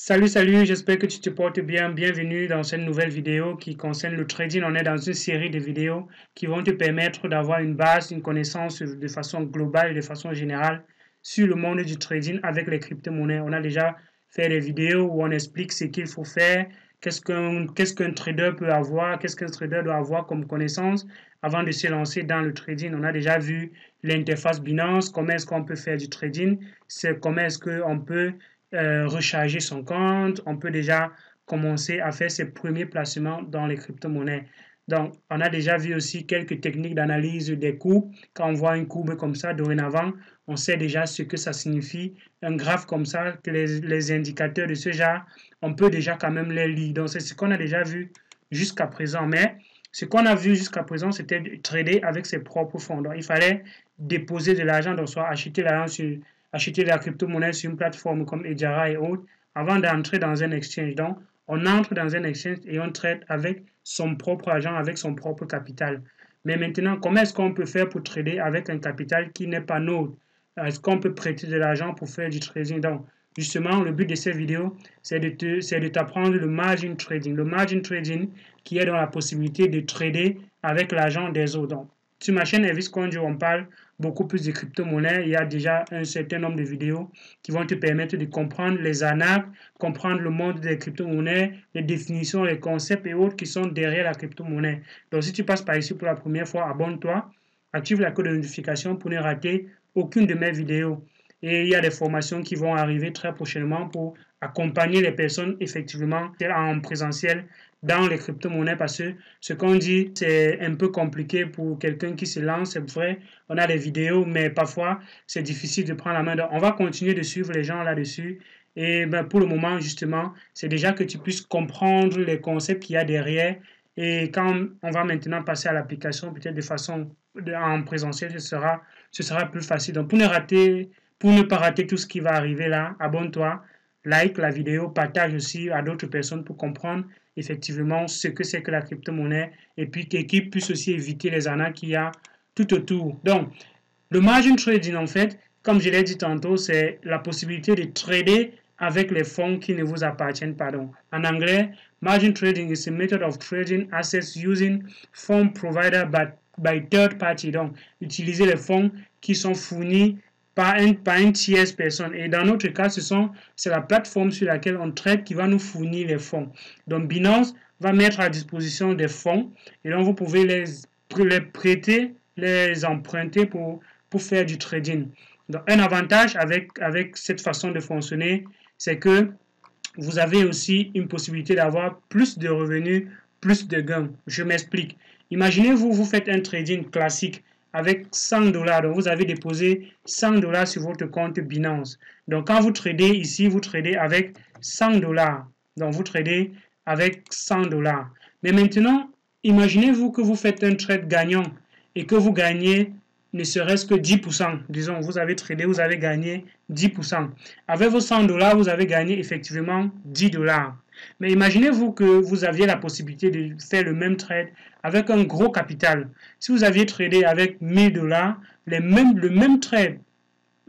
Salut, j'espère que tu te portes bien. Bienvenue dans cette nouvelle vidéo qui concerne le trading. On est dans une série de vidéos qui vont te permettre d'avoir une base, une connaissance de façon globale et de façon générale sur le monde du trading avec les crypto-monnaies. On a déjà fait des vidéos où on explique ce qu'il faut faire, qu'est-ce qu'un trader peut avoir, qu'est-ce qu'un trader doit avoir comme connaissance avant de se lancer dans le trading. On a déjà vu l'interface Binance, comment est-ce qu'on peut faire du trading, comment est-ce qu'on peut recharger son compte, on peut déjà commencer à faire ses premiers placements dans les crypto-monnaies. Donc, on a déjà vu aussi quelques techniques d'analyse des courbes. Quand on voit une courbe comme ça, dorénavant, on sait déjà ce que ça signifie. Un graphe comme ça, que les indicateurs de ce genre, on peut déjà quand même les lire. Donc, c'est ce qu'on a déjà vu jusqu'à présent. Mais ce qu'on a vu jusqu'à présent, c'était trader avec ses propres fonds. Donc, il fallait déposer de l'argent, donc soit acheter de la crypto-monnaie sur une plateforme comme Ejara et autres, avant d'entrer dans un exchange. Donc, on entre dans un exchange et on trade avec son propre argent, avec son propre capital. Mais maintenant, comment est-ce qu'on peut faire pour trader avec un capital qui n'est pas nôtre? Est-ce qu'on peut prêter de l'argent pour faire du trading? Donc, justement, le but de cette vidéo, c'est de t'apprendre le margin trading. Le margin trading qui est dans la possibilité de trader avec l'argent des autres. Donc, sur ma chaîne Elvis Conjo, on parle beaucoup plus de crypto-monnaies. Il y a déjà un certain nombre de vidéos qui vont te permettre de comprendre les arnaques, comprendre le monde des crypto-monnaies, les définitions, les concepts et autres qui sont derrière la crypto-monnaie. Donc, si tu passes par ici pour la première fois, abonne-toi, active la cloche de notification pour ne rater aucune de mes vidéos. Et il y a des formations qui vont arriver très prochainement pour accompagner les personnes effectivement en présentiel dans les crypto-monnaies parce que ce qu'on dit, c'est un peu compliqué pour quelqu'un qui se lance. C'est vrai, on a des vidéos, mais parfois, c'est difficile de prendre la main. Donc, on va continuer de suivre les gens là-dessus. Et pour le moment, justement, c'est déjà que tu puisses comprendre les concepts qu'il y a derrière. Et quand on va maintenant passer à l'application, peut-être de façon en présentiel, ce sera plus facile. Donc, pour ne pas rater tout ce qui va arriver là, abonne-toi, like la vidéo, partage aussi à d'autres personnes pour comprendre effectivement ce que c'est que la crypto-monnaie et puis qu'ils puissent aussi éviter les arnaques qu'il y a tout autour. Donc, le margin trading, en fait, comme je l'ai dit tantôt, c'est la possibilité de trader avec les fonds qui ne vous appartiennent pas. Donc, en anglais, margin trading is a method of trading assets using fund provided by third party. Donc, utiliser les fonds qui sont fournis par une tierce personne. Et dans notre cas, c'est la plateforme sur laquelle on traite qui va nous fournir les fonds. Donc, Binance va mettre à disposition des fonds et donc vous pouvez les prêter, les emprunter pour faire du trading. Donc, un avantage avec cette façon de fonctionner, c'est que vous avez aussi une possibilité d'avoir plus de revenus, plus de gains. Je m'explique. Imaginez-vous, vous faites un trading classique avec 100 dollars. Donc, vous avez déposé 100 dollars sur votre compte Binance. Donc, quand vous tradez ici, vous tradez avec 100 dollars. Donc, vous tradez avec 100 dollars. Mais maintenant, imaginez-vous que vous faites un trade gagnant et que vous gagnez ne serait-ce que 10%. Disons, vous avez tradé, vous avez gagné 10%. Avec vos 100 dollars, vous avez gagné effectivement 10 dollars. Mais imaginez-vous que vous aviez la possibilité de faire le même trade avec un gros capital. Si vous aviez tradé avec 1000 dollars, le même trade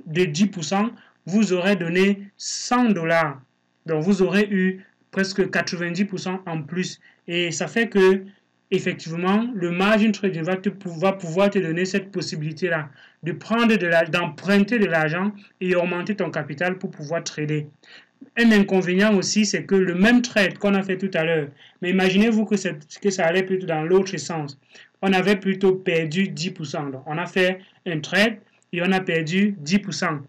de 10% vous aurait donné 100 dollars. Donc, vous aurez eu presque 90% en plus. Et ça fait que effectivement, le margin trading va pouvoir te donner cette possibilité-là de d'emprunter de l'argent et augmenter ton capital pour pouvoir trader. Un inconvénient aussi, c'est que le même trade qu'on a fait tout à l'heure, mais imaginez-vous que ça allait plutôt dans l'autre sens. On avait plutôt perdu 10%. Donc, on a fait un trade et on a perdu 10%.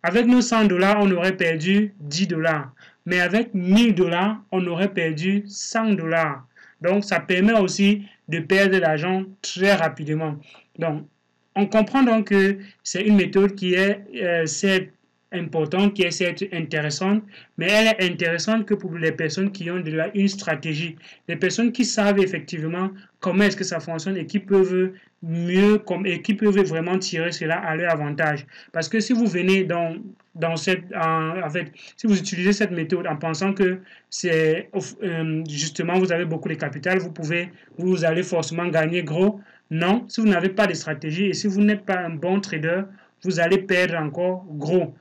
Avec nos 100 dollars, on aurait perdu 10 dollars. Mais avec 1000 dollars, on aurait perdu 100 dollars. Donc, ça permet aussi de perdre de l'argent très rapidement. Donc, on comprend donc que c'est une méthode qui est certes importante, qui est certes intéressante, mais elle est intéressante que pour les personnes qui ont une stratégie, les personnes qui savent effectivement comment est-ce que ça fonctionne et qui peuvent et qui peuvent vraiment tirer cela à leur avantage. Parce que si vous venez si vous utilisez cette méthode en pensant que c'est justement vous avez beaucoup de capital, vous allez forcément gagner gros. Non, si vous n'avez pas de stratégie et si vous n'êtes pas un bon trader, vous allez perdre encore gros.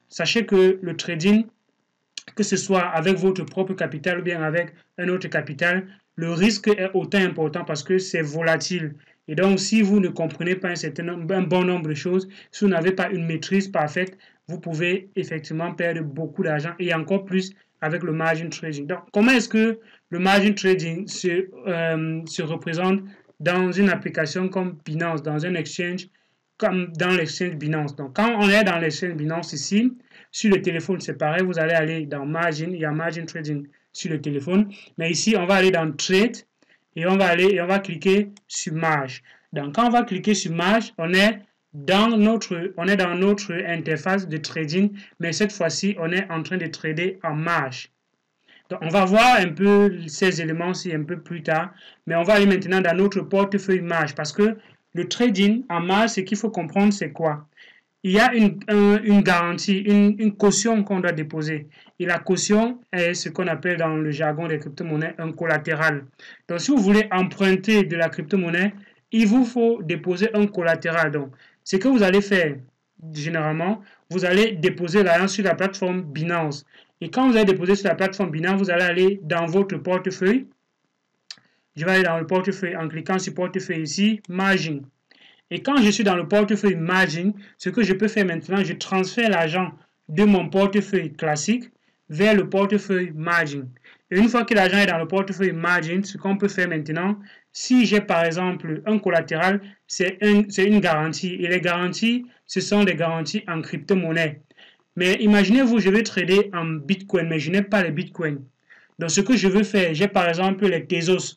Sachez que le trading que ce soit avec votre propre capital ou bien avec un autre capital, le risque est autant important parce que c'est volatile. Et donc, si vous ne comprenez pas un bon nombre de choses, si vous n'avez pas une maîtrise parfaite, vous pouvez effectivement perdre beaucoup d'argent et encore plus avec le margin trading. Donc, comment est-ce que le margin trading se représente dans une application comme Binance, dans un exchange comme dans l'exchange Binance? Donc, quand on est dans l'exchange Binance ici, sur le téléphone, c'est pareil, vous allez aller dans Margin, il y a Margin Trading sur le téléphone. Mais ici, on va aller dans Trade et on va cliquer sur Marge. Donc, quand on va cliquer sur Marge, on est dans notre interface de trading, mais cette fois-ci, on est en train de trader en marge. Donc, on va voir un peu ces éléments-ci un peu plus tard, mais on va aller maintenant dans notre portefeuille marge parce que le trading en marge, ce qu'il faut comprendre, c'est quoi? Il y a une garantie, une caution qu'on doit déposer. Et la caution est ce qu'on appelle dans le jargon des crypto-monnaies un collatéral. Donc, si vous voulez emprunter de la crypto-monnaie, il vous faut déposer un collatéral. Donc, ce que vous allez faire, généralement, vous allez déposer l'argent sur la plateforme Binance. Et quand vous allez déposer sur la plateforme Binance, vous allez aller dans votre portefeuille. Je vais aller dans le portefeuille en cliquant sur portefeuille ici, margin. Et quand je suis dans le portefeuille margin, ce que je peux faire maintenant, je transfère l'argent de mon portefeuille classique vers le portefeuille margin. Et une fois que l'argent est dans le portefeuille margin, ce qu'on peut faire maintenant, si j'ai par exemple un collatéral, c'est une garantie. Et les garanties, ce sont des garanties en crypto-monnaie. Mais imaginez-vous, je vais trader en Bitcoin, mais je n'ai pas les Bitcoins. Donc ce que je veux faire, j'ai par exemple les Tezos.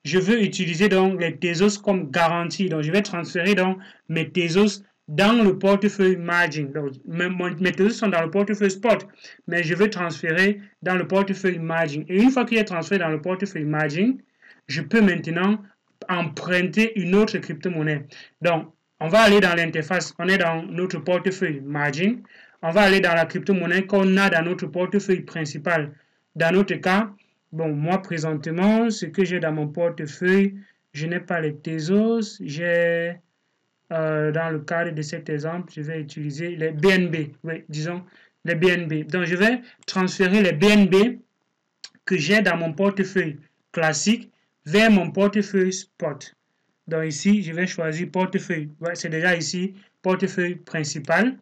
Je veux utiliser donc les Tezos comme garantie. Donc, je vais transférer donc mes Tezos dans le portefeuille margin. Donc, mes Tezos sont dans le portefeuille spot, mais je veux transférer dans le portefeuille margin. Et une fois qu'il est transféré dans le portefeuille margin, je peux maintenant emprunter une autre crypto-monnaie. Donc, on va aller dans l'interface. On est dans notre portefeuille margin. On va aller dans la crypto-monnaie qu'on a dans notre portefeuille principal. Dans notre cas, bon, moi, présentement, ce que j'ai dans mon portefeuille, je n'ai pas les Tezos. J'ai, dans le cadre de cet exemple, je vais utiliser les BNB. Oui, disons, les BNB. Donc, je vais transférer les BNB que j'ai dans mon portefeuille classique vers mon portefeuille spot. Donc, ici, je vais choisir portefeuille. Ouais, c'est déjà ici, portefeuille principal.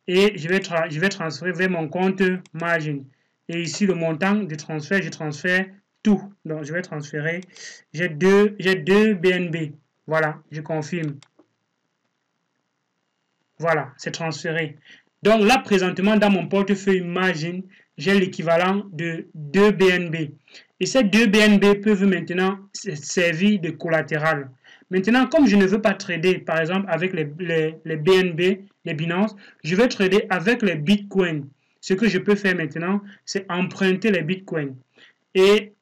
Et je vais transférer vers mon compte margin. Et ici, le montant de transfert, je transfère tout. Donc, je vais transférer. J'ai deux BNB. Voilà, je confirme. Voilà, c'est transféré. Donc là, présentement, dans mon portefeuille margin, j'ai l'équivalent de 2 BNB. Et ces 2 BNB peuvent maintenant servir de collatéral. Maintenant, comme je ne veux pas trader, par exemple, avec les BNB, les Binance, je vais trader avec les Bitcoins. Ce que je peux faire maintenant, c'est emprunter les Bitcoins. Et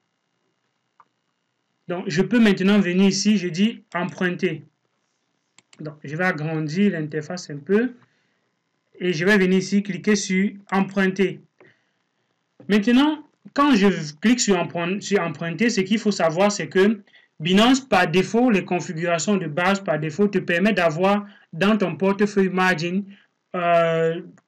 donc, je peux maintenant venir ici, je dis emprunter. Donc, je vais agrandir l'interface un peu. Et je vais venir ici, cliquer sur emprunter. Maintenant, quand je clique sur emprunter, ce qu'il faut savoir, c'est que Binance, par défaut, les configurations de base, par défaut, te permettent d'avoir dans ton portefeuille margin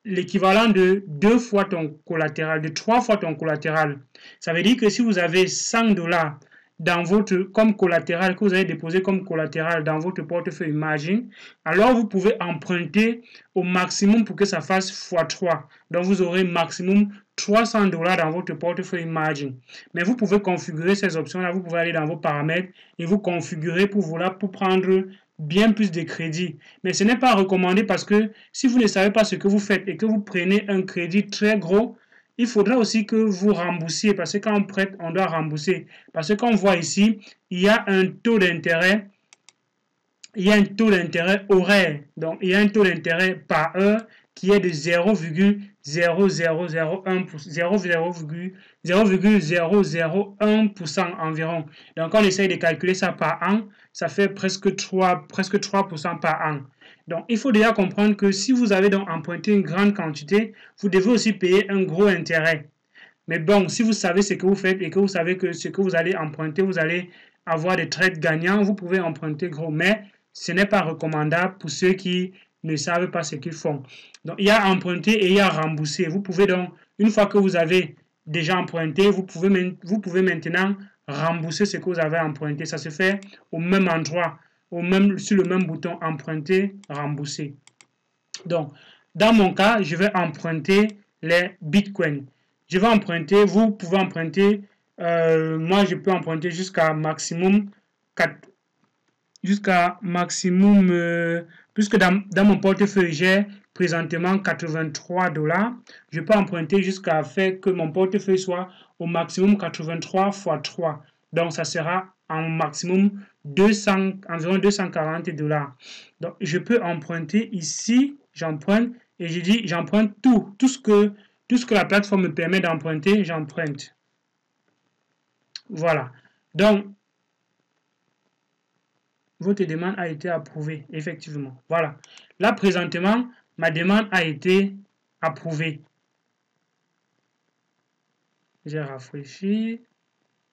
l'équivalent de 2 fois ton collatéral, de 3 fois ton collatéral. Ça veut dire que si vous avez 100 $, dans votre, comme collatéral, que vous avez déposé comme collatéral dans votre portefeuille margin, alors vous pouvez emprunter au maximum pour que ça fasse x3. Donc vous aurez maximum 300 $ dans votre portefeuille margin. Mais vous pouvez configurer ces options-là, vous pouvez aller dans vos paramètres et vous configurer pour prendre bien plus de crédit. Mais ce n'est pas recommandé parce que si vous ne savez pas ce que vous faites et que vous prenez un crédit très gros, il faudra aussi que vous remboursiez parce que quand on prête, on doit rembourser. Parce que comme on voit ici, il y a un taux d'intérêt. Il y a un taux d'intérêt horaire. Donc, il y a un taux d'intérêt par heure qui est de 0,001% environ. Donc, on essaye de calculer ça par an. Ça fait presque 3% par an. Donc, il faut déjà comprendre que si vous avez donc emprunté une grande quantité, vous devez aussi payer un gros intérêt. Mais bon, si vous savez ce que vous faites et que vous savez que ce que vous allez emprunter, vous allez avoir des trades gagnants, vous pouvez emprunter gros. Mais ce n'est pas recommandable pour ceux qui ne savent pas ce qu'ils font. Donc, il y a emprunter et il y a rembourser. Vous pouvez donc Une fois que vous avez déjà emprunté, vous pouvez maintenant rembourser ce que vous avez emprunté. Ça se fait au même endroit, sur le même bouton emprunter, rembourser. Donc, dans mon cas, je vais emprunter les bitcoins. Je vais emprunter, vous pouvez emprunter, moi je peux emprunter jusqu'à maximum 4, puisque dans mon portefeuille j'ai présentement 83 $, je peux emprunter jusqu'à faire que mon portefeuille soit au maximum 83 x 3. Donc ça sera en maximum environ 240 $. Donc je peux emprunter ici, j'emprunte et je dis j'emprunte tout ce que la plateforme me permet d'emprunter, j'emprunte. Voilà. Donc votre demande a été approuvée, effectivement. Voilà. Là, présentement, ma demande a été approuvée. J'ai rafraîchi.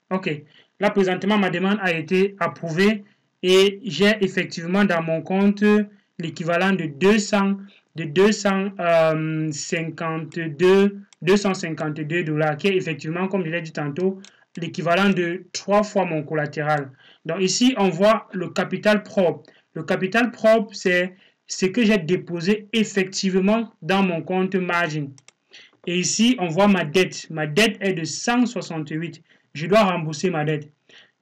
OK. Là, présentement, ma demande a été approuvée et j'ai effectivement dans mon compte l'équivalent de 252 $, qui est effectivement, comme je l'ai dit tantôt, l'équivalent de 3 fois mon collatéral. Donc ici, on voit le capital propre. Le capital propre, c'est ce que j'ai déposé effectivement dans mon compte margin. Et ici, on voit ma dette. Ma dette est de 168. Je dois rembourser ma dette.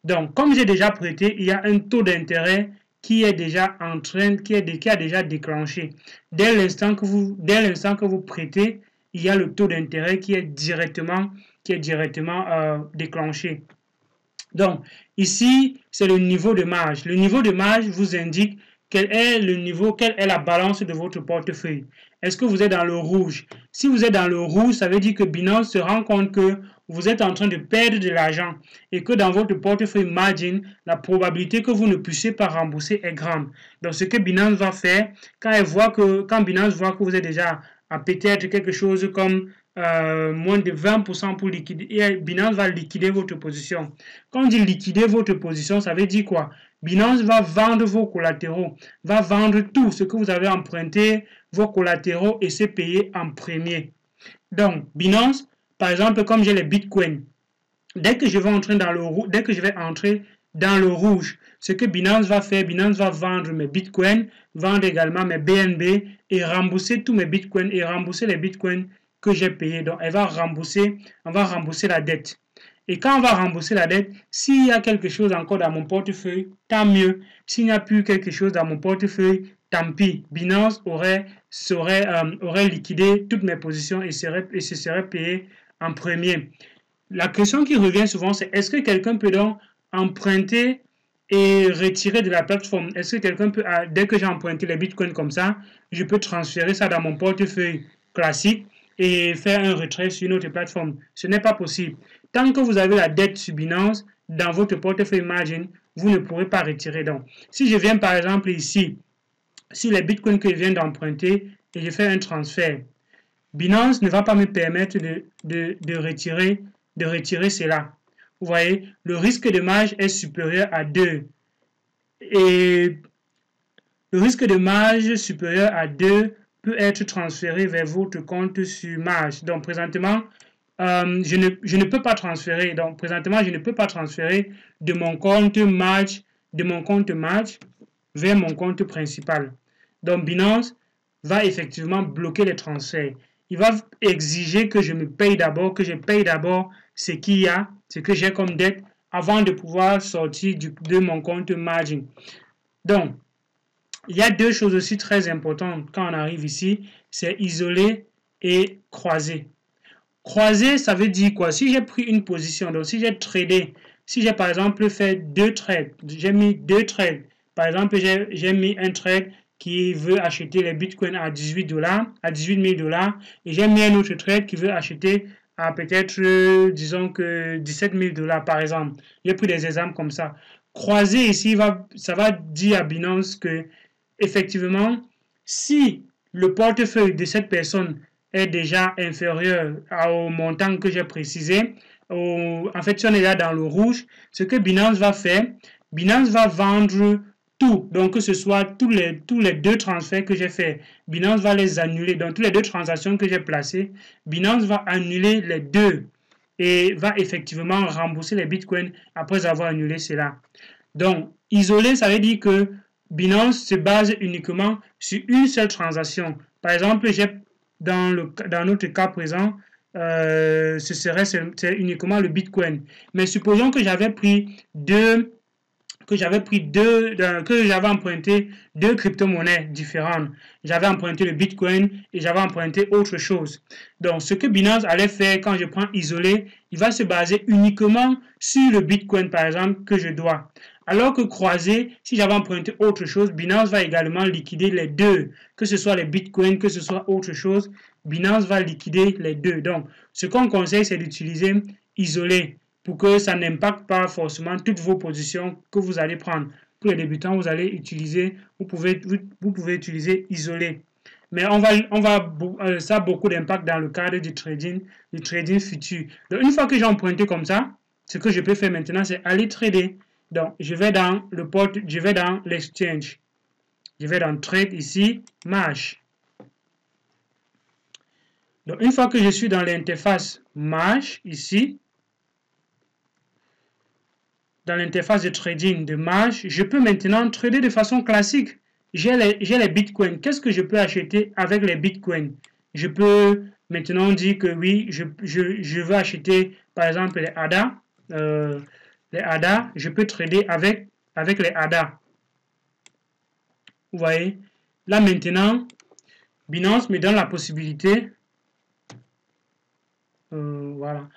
Donc, comme j'ai déjà prêté, il y a un taux d'intérêt qui est déjà en train, qui a déjà déclenché. Dès l'instant que vous prêtez, il y a le taux d'intérêt qui est directement déclenché. Donc, ici, c'est le niveau de marge. Le niveau de marge vous indique quel est la balance de votre portefeuille. Est-ce que vous êtes dans le rouge? Si vous êtes dans le rouge, ça veut dire que Binance se rend compte que vous êtes en train de perdre de l'argent et que dans votre portefeuille margin, la probabilité que vous ne puissiez pas rembourser est grande. Donc, ce que Binance va faire, quand Binance voit que vous êtes déjà à peut-être quelque chose comme moins de 20% pour liquider, et Binance va liquider votre position. Quand on dit liquider votre position, ça veut dire quoi? Binance va vendre vos collatéraux, va vendre tout ce que vous avez emprunté, vos collatéraux, et se payer en premier. Donc, Binance, par exemple, comme j'ai les bitcoins, dès que je vais entrer dans le rouge, ce que Binance va faire, Binance va vendre mes bitcoins, vendre également mes BNB et rembourser tous mes bitcoins et rembourser les bitcoins que j'ai payés. Donc, on va rembourser la dette. Et quand on va rembourser la dette, s'il y a quelque chose encore dans mon portefeuille, tant mieux. S'il n'y a plus quelque chose dans mon portefeuille, tant pis. Binance aurait liquidé toutes mes positions et se serait payé en premier. La question qui revient souvent, c'est est-ce que quelqu'un peut donc emprunter et retirer de la plateforme? Est-ce que quelqu'un peut, dès que j'ai emprunté les bitcoins comme ça, je peux transférer ça dans mon portefeuille classique et faire un retrait sur une autre plateforme? Ce n'est pas possible. Tant que vous avez la dette sur Binance, dans votre portefeuille margin, vous ne pourrez pas retirer. Donc, si je viens par exemple ici, sur les bitcoins que je viens d'emprunter et je fais un transfert, Binance ne va pas me permettre de retirer cela. Vous voyez, le risque de marge est supérieur à 2. Et le risque de marge supérieur à 2 peut être transféré vers votre compte sur marge. Donc, présentement, je ne peux pas transférer. Donc, présentement, je ne peux pas transférer de mon compte marge vers mon compte principal. Donc, Binance va effectivement bloquer les transferts. Il va exiger que je paye d'abord ce que j'ai comme dette avant de pouvoir sortir de mon compte margin. Donc, il y a deux choses aussi très importantes quand on arrive ici, c'est isoler et croiser. Croiser, ça veut dire quoi? Si j'ai pris une position, donc si j'ai tradé, si j'ai par exemple fait 2 trades, j'ai mis 2 trades, par exemple j'ai mis un trade qui veut acheter les bitcoins à 18 000 $, et j'ai mis un autre trade qui veut acheter à peut-être, disons que 17 000 $, par exemple. J'ai pris des exemples comme ça. Croiser ici, ça va dire à Binance que, effectivement, si le portefeuille de cette personne est déjà inférieur au montant que j'ai précisé, en fait, si on est là dans le rouge, ce que Binance va faire, Binance va vendre tout. Donc, que ce soit tous les deux transferts que j'ai fait, Binance va les annuler. Donc, toutes les deux transactions que j'ai placées, Binance va annuler les deux et va effectivement rembourser les bitcoins après avoir annulé cela. Donc, isolé, ça veut dire que Binance se base uniquement sur une seule transaction. Par exemple, dans notre cas présent, ce serait uniquement le bitcoin. Mais supposons que j'avais emprunté deux crypto-monnaies différentes. J'avais emprunté le Bitcoin et j'avais emprunté autre chose. Donc, ce que Binance allait faire quand je prends isolé, il va se baser uniquement sur le Bitcoin, par exemple, que je dois. Alors que croisé, si j'avais emprunté autre chose, Binance va également liquider les deux. Que ce soit les Bitcoins, que ce soit autre chose, Binance va liquider les deux. Donc, ce qu'on conseille, c'est d'utiliser isolé, pour que ça n'impacte pas forcément toutes vos positions que vous allez prendre. Pour les débutants, vous allez utiliser, vous pouvez utiliser isolé. Mais ça a beaucoup d'impact dans le cadre du trading futur. Donc, une fois que j'ai emprunté comme ça, ce que je peux faire maintenant, c'est aller trader. Donc, je vais dans l'exchange. Je vais dans trade ici, Marge. Donc, une fois que je suis dans l'interface Marge ici, dans l'interface de trading de Marge, je peux maintenant trader de façon classique. J'ai les bitcoins. Qu'est-ce que je peux acheter avec les bitcoins? Je peux maintenant dire que oui, je veux acheter par exemple les ADA. Je peux trader avec les ADA. Vous voyez? Là maintenant, Binance me donne la possibilité. Voilà.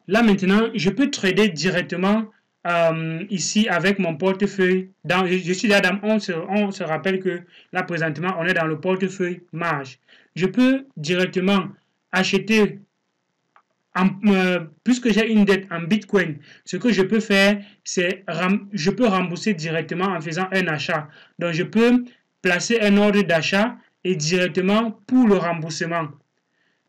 Là maintenant, je peux trader directement ici avec mon portefeuille. Je suis là dans, on se rappelle que là présentement on est dans le portefeuille Marge. Je peux directement acheter, puisque j'ai une dette en Bitcoin, ce que je peux faire, c'est je peux rembourser directement en faisant un achat. Donc je peux placer un ordre d'achat et directement pour le remboursement.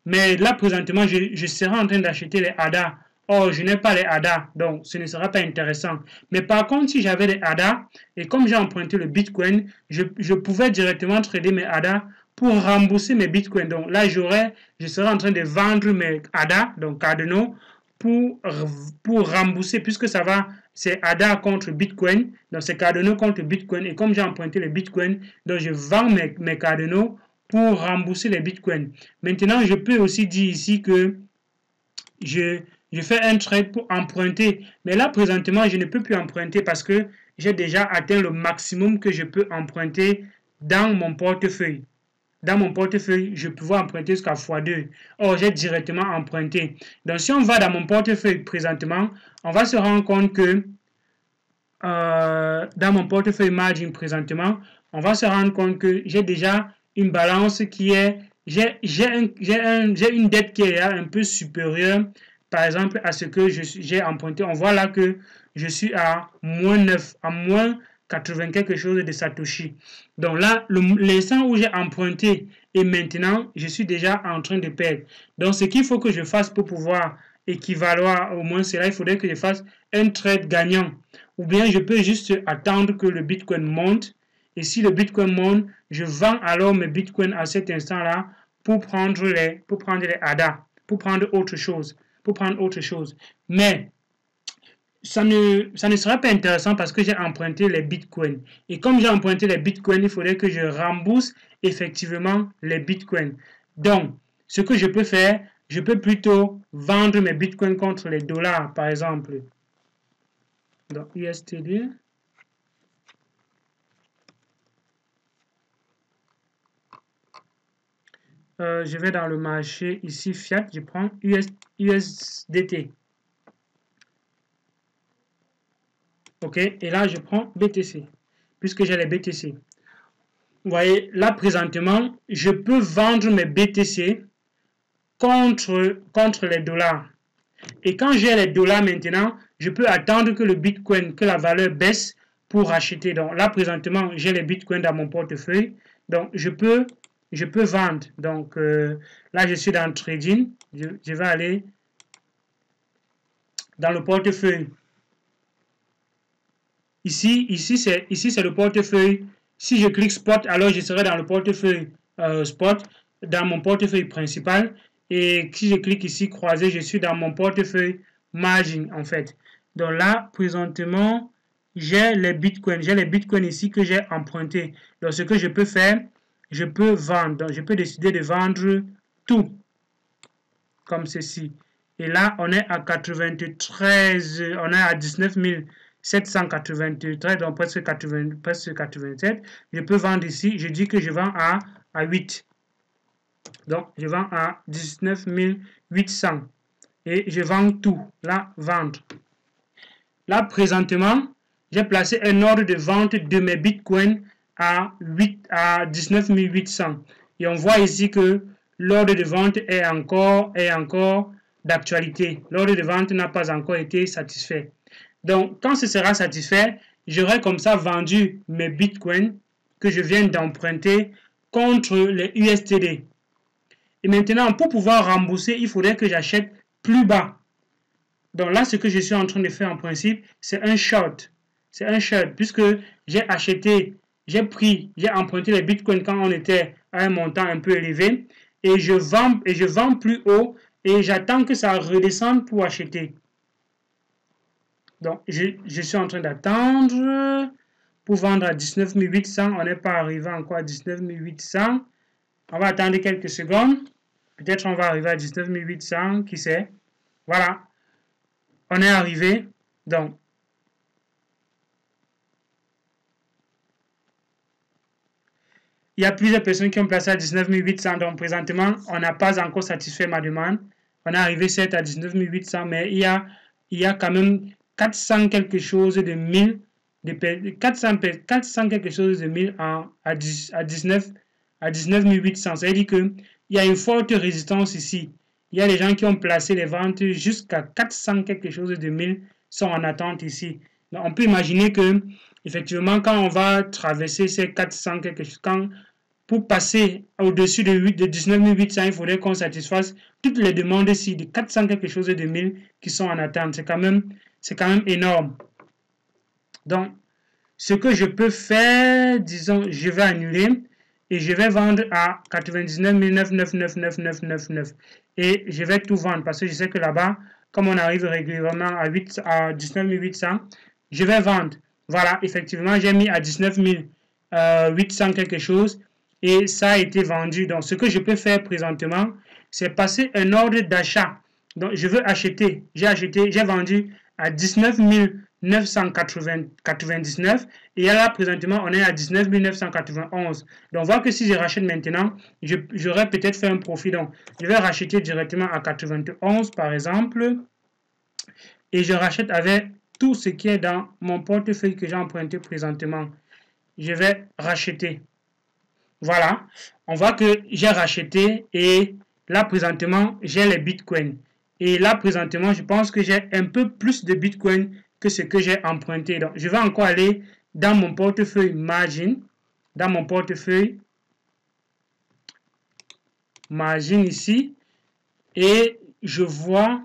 Mais là présentement, je serai en train d'acheter les ADA. Or, je n'ai pas les ADA, donc ce ne sera pas intéressant. Mais par contre, si j'avais les ADA, et comme j'ai emprunté le Bitcoin, je pouvais directement trader mes ADA pour rembourser mes Bitcoins. Donc là, je serais en train de vendre mes ADA, donc Cardano, pour rembourser, puisque ça va, c'est ADA contre Bitcoin, donc c'est Cardano contre Bitcoin. Et comme j'ai emprunté le Bitcoin, donc je vends mes Cardano pour rembourser les bitcoins. Maintenant, je peux aussi dire ici que je fais un trade pour emprunter. Mais là, présentement, je ne peux plus emprunter parce que j'ai déjà atteint le maximum que je peux emprunter dans mon portefeuille. Dans mon portefeuille, je peux emprunter jusqu'à x2. Or, j'ai directement emprunté. Donc, si on va dans mon portefeuille présentement, on va se rendre compte que dans mon portefeuille margin présentement, on va se rendre compte que j'ai déjà une balance qui est, j'ai une dette qui est un peu supérieure, par exemple, à ce que j'ai emprunté. On voit là que je suis à moins 9, à moins 80 quelque chose de Satoshi. Donc là, l'instant où j'ai emprunté et maintenant, je suis déjà en train de perdre. Donc, ce qu'il faut que je fasse pour pouvoir équivaloir au moins cela, il faudrait que je fasse un trade gagnant. Ou bien, je peux juste attendre que le Bitcoin monte. Et si le Bitcoin monte, je vends alors mes Bitcoins à cet instant-là pour prendre les ADA, pour prendre autre chose. Mais ça ne serait pas intéressant parce que j'ai emprunté les bitcoins. Et comme j'ai emprunté les bitcoins, il faudrait que je rembourse effectivement les bitcoins. Donc, ce que je peux faire, je peux plutôt vendre mes bitcoins contre les dollars, par exemple. Donc, USTD. Je vais dans le marché ici, Fiat, je prends USDT. OK, et là, je prends BTC, puisque j'ai les BTC. Vous voyez, là, présentement, je peux vendre mes BTC contre les dollars. Et quand j'ai les dollars maintenant, je peux attendre que le Bitcoin, que la valeur baisse pour acheter. Donc là, présentement, j'ai les Bitcoins dans mon portefeuille. Donc, je peux vendre. Donc, là, je suis dans le trading. Je vais aller dans le portefeuille. Ici c'est le portefeuille. Si je clique Spot, alors je serai dans le portefeuille Spot, dans mon portefeuille principal. Et si je clique ici Croiser, je suis dans mon portefeuille Margin en fait. Donc là, présentement, j'ai les bitcoins. J'ai les bitcoins ici que j'ai empruntés. Donc ce que je peux faire, je peux vendre. Donc je peux décider de vendre tout. Comme ceci. Et là, on est à 93, on est à 19 793, donc presque 87. Je peux vendre ici, je dis que je vends à 8. Donc, je vends à 19 800. Et je vends tout. Là, vendre. Là, présentement, j'ai placé un ordre de vente de mes bitcoins à 19 800. Et on voit ici que l'ordre de vente est encore d'actualité. L'ordre de vente n'a pas encore été satisfait. Donc, quand ce sera satisfait, j'aurai comme ça vendu mes bitcoins que je viens d'emprunter contre les USTD. Et maintenant, pour pouvoir rembourser, il faudrait que j'achète plus bas. Donc là, ce que je suis en train de faire en principe, c'est un short. C'est un short puisque j'ai acheté, j'ai emprunté les bitcoins quand on était à un montant un peu élevé et je vends plus haut et j'attends que ça redescende pour acheter. Donc, je suis en train d'attendre pour vendre à 19 800. On n'est pas arrivé encore à 19 800. On va attendre quelques secondes. Peut-être on va arriver à 19 800, qui sait. Voilà. On est arrivé. Donc, il y a plusieurs personnes qui ont placé à 19 800. Donc, présentement, on n'a pas encore satisfait ma demande. On est arrivé certes à 19 800, mais il y a quand même 400 quelque chose de 1000, 400 quelque chose de 1000 à 19 800. C'est-à-dire qu'il y a une forte résistance ici. Il y a des gens qui ont placé les ventes jusqu'à 400 quelque chose de 1000 sont en attente ici. Donc, on peut imaginer que, effectivement, quand on va traverser ces 400 quelque chose, pour passer au-dessus de 19 800, il faudrait qu'on satisfasse toutes les demandes ici de 400 quelque chose de 1000 qui sont en attente. C'est quand même énorme. Donc, ce que je peux faire, disons, je vais annuler et je vais vendre à 99 999. Et je vais tout vendre parce que je sais que là-bas, comme on arrive régulièrement à 19 800, je vais vendre. Voilà, effectivement, j'ai mis à 19 800 quelque chose et ça a été vendu. Donc, ce que je peux faire présentement, c'est passer un ordre d'achat. Donc, je veux acheter. J'ai vendu à 19 999 et là, présentement, on est à 19 991. Donc, on voit que si je rachète maintenant, j'aurais peut-être fait un profit. Donc, je vais racheter directement à 91, par exemple, et je rachète avec tout ce qui est dans mon portefeuille que j'ai emprunté présentement. Je vais racheter. Voilà, on voit que j'ai racheté et là présentement j'ai les bitcoins. Et là présentement je pense que j'ai un peu plus de bitcoins que ce que j'ai emprunté. Donc je vais encore aller dans mon portefeuille margin, dans mon portefeuille margin ici et je vois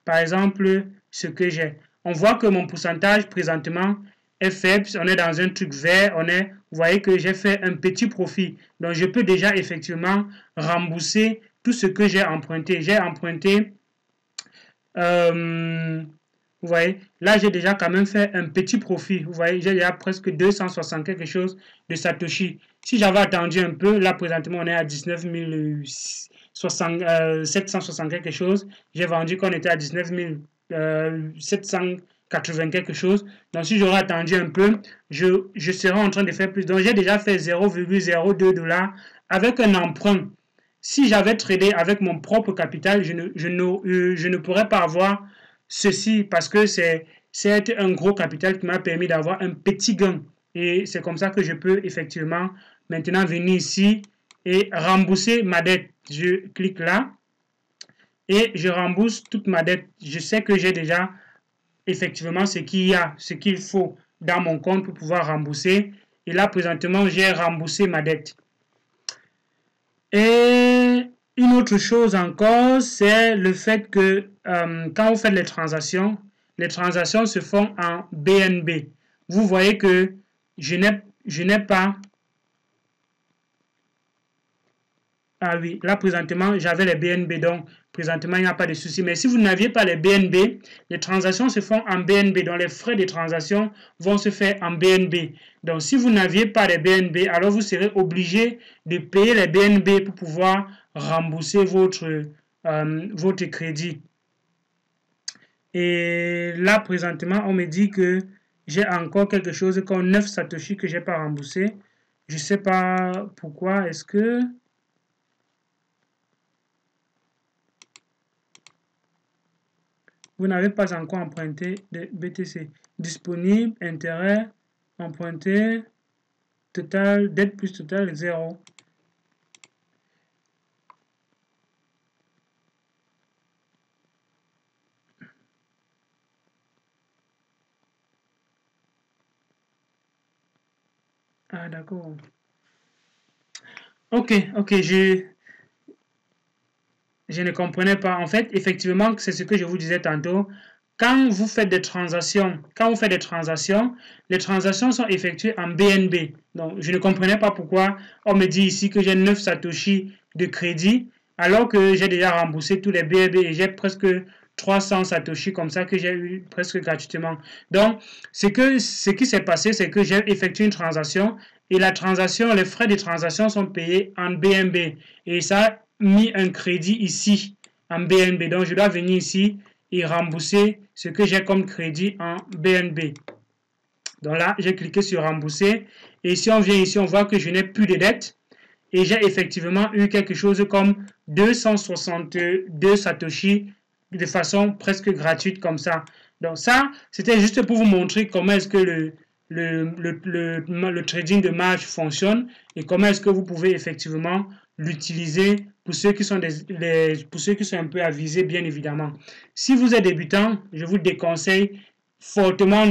par exemple ce que j'ai. On voit que mon pourcentage présentement est faible, on est dans un truc vert, vous voyez que j'ai fait un petit profit. Donc, je peux déjà effectivement rembourser tout ce que j'ai emprunté. J'ai emprunté, vous voyez, là, j'ai déjà quand même fait un petit profit. Vous voyez, j'ai déjà presque 260 quelque chose de Satoshi. Si j'avais attendu un peu, là, présentement, on est à 19 760 quelque chose. J'ai vendu quand on était à 19 780 quelque chose. Donc, si j'aurais attendu un peu, je serais en train de faire plus. Donc, j'ai déjà fait 0,02 $ avec un emprunt. Si j'avais tradé avec mon propre capital, je ne pourrais pas avoir ceci parce que c'est un gros capital qui m'a permis d'avoir un petit gain. Et c'est comme ça que je peux effectivement maintenant venir ici et rembourser ma dette. Je clique là et je rembourse toute ma dette. Je sais que j'ai déjà effectivement ce qu'il faut dans mon compte pour pouvoir rembourser. Et là, présentement, j'ai remboursé ma dette. Et une autre chose encore, c'est le fait que quand vous faites les transactions se font en BNB. vous voyez que je n'ai pas... Ah oui, là présentement, j'avais les BNB, donc présentement, il n'y a pas de souci. Mais si vous n'aviez pas les BNB, les transactions se font en BNB, donc les frais de transaction vont se faire en BNB. Donc si vous n'aviez pas les BNB, alors vous serez obligé de payer les BNB pour pouvoir rembourser votre crédit. Et là, présentement, on me dit que j'ai encore quelque chose comme 9 Satoshi que je n'ai pas remboursé. Je ne sais pas pourquoi. Est-ce que... Vous n'avez pas encore emprunté de BTC. Disponible, intérêt, emprunté, total, dette plus total, 0. Ah, d'accord. Ok, je ne comprenais pas. En fait, effectivement, c'est ce que je vous disais tantôt. Quand vous faites des transactions, les transactions sont effectuées en BNB. Donc, je ne comprenais pas pourquoi on me dit ici que j'ai 9 Satoshi de crédit, alors que j'ai déjà remboursé tous les BNB et j'ai presque 300 Satoshi comme ça que j'ai eu presque gratuitement. Donc, ce qui s'est passé, c'est que j'ai effectué une transaction et la transaction, les frais de transaction sont payés en BNB. Et ça mis un crédit ici en BNB. Donc, je dois venir ici et rembourser ce que j'ai comme crédit en BNB. Donc là, j'ai cliqué sur rembourser. Et si on vient ici, on voit que je n'ai plus de dette. Et j'ai effectivement eu quelque chose comme 262 Satoshi de façon presque gratuite comme ça. Donc ça, c'était juste pour vous montrer comment est-ce que le trading de marge fonctionne et comment est-ce que vous pouvez effectivement l'utiliser pour ceux qui sont pour ceux qui sont un peu avisés, bien évidemment. Si vous êtes débutant, je vous déconseille fortement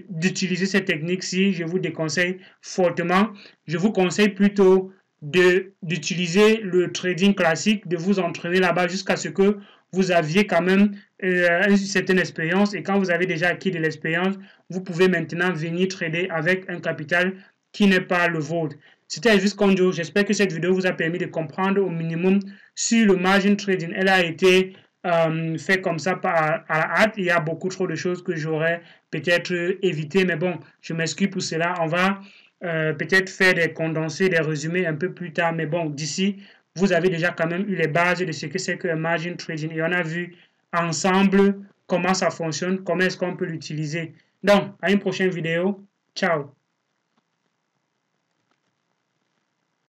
d'utiliser cette technique-ci. Je vous déconseille fortement. Je vous conseille plutôt d'utiliser le trading classique, de vous entraîner là-bas jusqu'à ce que vous aviez quand même une certaine expérience. Et quand vous avez déjà acquis de l'expérience, vous pouvez maintenant venir trader avec un capital qui n'est pas le vôtre. C'était juste Konjo. J'espère que cette vidéo vous a permis de comprendre au minimum sur le margin trading. Elle a été fait comme ça à la hâte. Il y a beaucoup trop de choses que j'aurais peut-être évité. Mais bon, je m'excuse pour cela. On va peut-être faire des condensés, des résumés un peu plus tard. Mais bon, d'ici, vous avez déjà quand même eu les bases de ce que c'est que margin trading. Et on a vu ensemble comment ça fonctionne, comment est-ce qu'on peut l'utiliser. Donc, à une prochaine vidéo. Ciao.